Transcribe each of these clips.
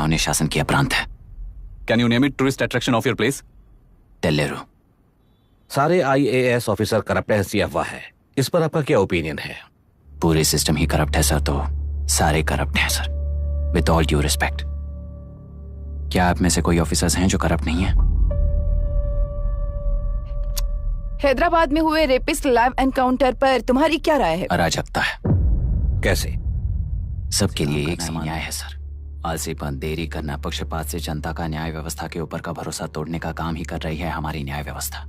ने शासन किया प्रांत है। Can you name it tourist attraction of your place? तेल्लेरू। सारे IAS ऑफिसर करप्ट है, ऐसी अफवाह है। इस पर आपका क्या ओपिनियन है? पूरे सिस्टम ही करप्ट है सर, तो सारे करप्ट हैं sir, with all due respect. क्या आप में से कोई ऑफिसर्स हैं जो करप्ट नहीं है? हैदराबाद में हुए रेपिस्ट लाइव एनकाउंटर पर तुम्हारी क्या राय है? अराजकता है। कैसे? सबके लिए एक समान न्याय है सर। आलसीपन, देरी करना, पक्षपात से जनता का न्याय व्यवस्था के ऊपर का भरोसा तोड़ने का काम ही कर रही है हमारी न्याय व्यवस्था।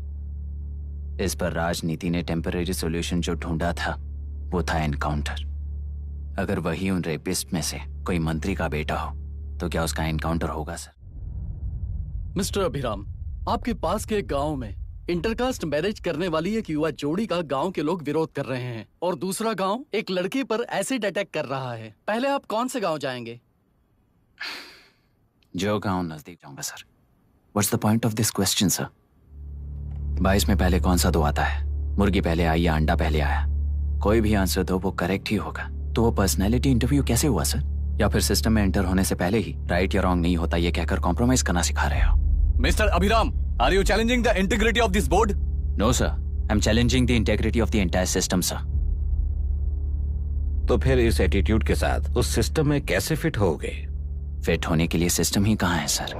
इस पर राजनीति ने टेम्पररी सॉल्यूशन जो ढूंढा था वो था एनकाउंटर। अगर वही उन रेपिस्ट में से कोई मंत्री का बेटा हो तो क्या उसका एनकाउंटर होगा सर? मिस्टर अभिराम, आपके पास के एक गांव में इंटरकास्ट मैरिज करने वाली एक युवा जोड़ी का गांव के लोग विरोध कर रहे हैं और दूसरा गांव एक लड़के पर एसिड अटैक कर रहा है। पहले आप कौन से गांव जाएंगे? जो गांव नजदीक जाऊंगा sir. What's the point of this question sir? 22 में पहले कौन सा दो आता है? मुर्गी पहले आई या अंडा पहले आया? कोई भी आंसर दो वो करेक्ट ही होगा। तो वो पर्सनैलिटी इंटरव्यू कैसे हुआ सर? या फिर सिस्टम में एंटर होने से पहले ही राइट या रॉन्ग नहीं होता ये कहकर कॉम्प्रोमाइज करना सिखा रहे हो? Mr. Abhiram, are you challenging the integrity of this board? No sir, I'm challenging the integrity of the entire system sir. तो फिर इस एटीट्यूड के साथ उस सिस्टम में कैसे फिट होगे? फिट होने के लिए सिस्टम ही कहाँ है सर?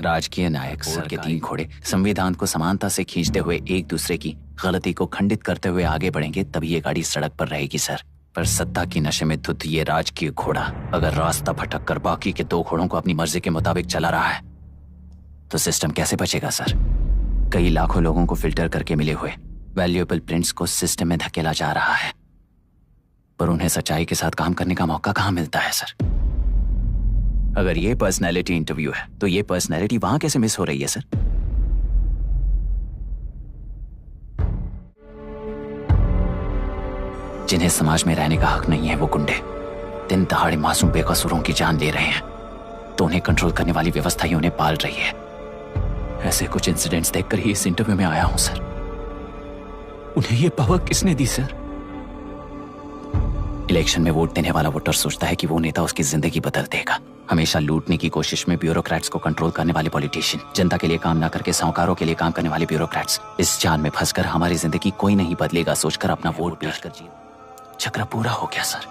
राजकीय नायक सर के 3 घोड़े संविधान को समानता से खींचते हुए एक दूसरे की गलती को खंडित करते हुए आगे बढ़ेंगे तभी ये गाड़ी सड़क पर रहेगी सर। पर सत्ता की नशे में धुत ये राजकीय घोड़ा अगर रास्ता भटक कर बाकी के 2 घोड़ों को अपनी मर्जी के मुताबिक चला रहा है तो सिस्टम कैसे बचेगा सर? कई लाखों लोगों को फिल्टर करके मिले हुए वैल्यूएबल प्रिंट्स को सिस्टम में धकेला जा रहा है, पर उन्हें सच्चाई के साथ काम करने का मौका कहां मिलता है सर? अगर ये पर्सनैलिटी इंटरव्यू है तो ये पर्सनैलिटी वहां कैसे मिस हो रही है सर? जिन्हें समाज में रहने का हक नहीं है वो गुंडे दिन दहाड़े मासूम बेकसूरों की जान ले रहे हैं तो उन्हें कंट्रोल करने वाली व्यवस्था ही उन्हें पाल रही है। ऐसे कुछ इंसिडेंट्स देखकर ही इस इंटरव्यू में आया हूं सर। उन्हें ये पावर किसने दी सर? इलेक्शन में वोट देने वाला वोटर सोचता है कि वो नेता उसकी जिंदगी बदल देगा। हमेशा लूटने की कोशिश में ब्यूरोक्रेट्स को कंट्रोल करने वाले पॉलिटिशियन, जनता के लिए काम ना करके साहूकारों के लिए काम करने वाले ब्यूरोक्रेट्स, इस जाल में फंसकर हमारी जिंदगी कोई नहीं बदलेगा सोचकर अपना वोट बेच कर जीत। चक्र पूरा हो गया सर।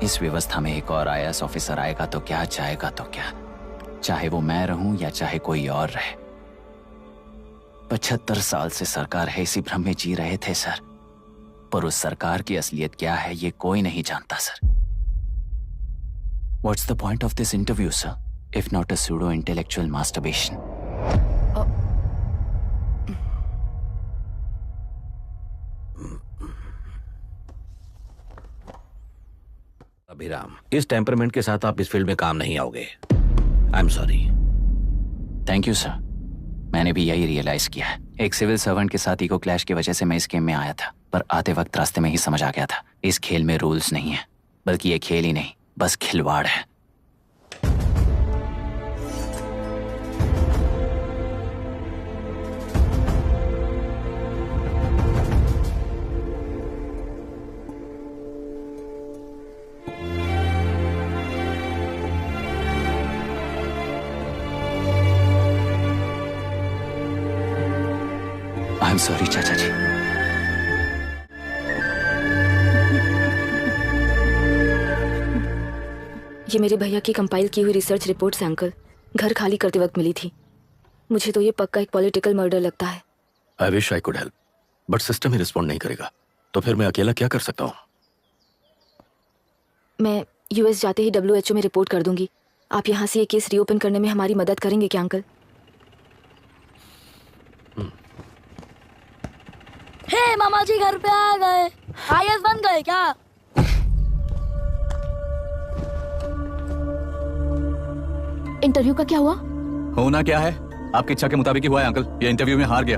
इस व्यवस्था में एक और IAS ऑफिसर आएगा तो क्या, जाएगा तो क्या, चाहे वो मैं रहूं या चाहे कोई और रहे। 75 साल से सरकार है इसी भ्रम में जी रहे थे सर, पर उस सरकार की असलियत क्या है ये कोई नहीं जानता sir. What's the point of this interview, sir, if not a pseudo-intellectual masturbation? अभिराम, इस टेम्परमेंट के साथ आप इस फील्ड में काम नहीं आओगे। I am sorry. Thank you sir. मैंने भी यही रियलाइज किया है। एक सिविल सर्वेंट के साथ ईगो क्लैश की वजह से मैं इस गेम में आया था, पर आते वक्त रास्ते में ही समझ आ गया था इस खेल में रूल्स नहीं है, बल्कि ये खेल ही नहीं बस खिलवाड़ है। आई एम सॉरी चाचा जी। ये मेरे भैया की कंपाइल की हुई रिसर्च रिपोर्ट से अंकल घर खाली करते वक्त मिली थी। मुझे तो ये पक्का एक पॉलिटिकल मर्डर लगता है। I wish I could help, but system he respond नहीं करेगा, तो फिर मैं अकेला क्या कर सकता हूँ? मैं US जाते ही WHO में रिपोर्ट कर दूंगी। आप यहाँ से ये केस रीओपन करने में हमारी मदद करेंगे क्या अंकल? हे मामा जी घर पे आ गए। IAS बन गए क्या? इंटरव्यू का क्या हुआ? होना क्या है, आपकी इच्छा के मुताबिक ही हुआ है अंकल। ये इंटरव्यू में हार गया।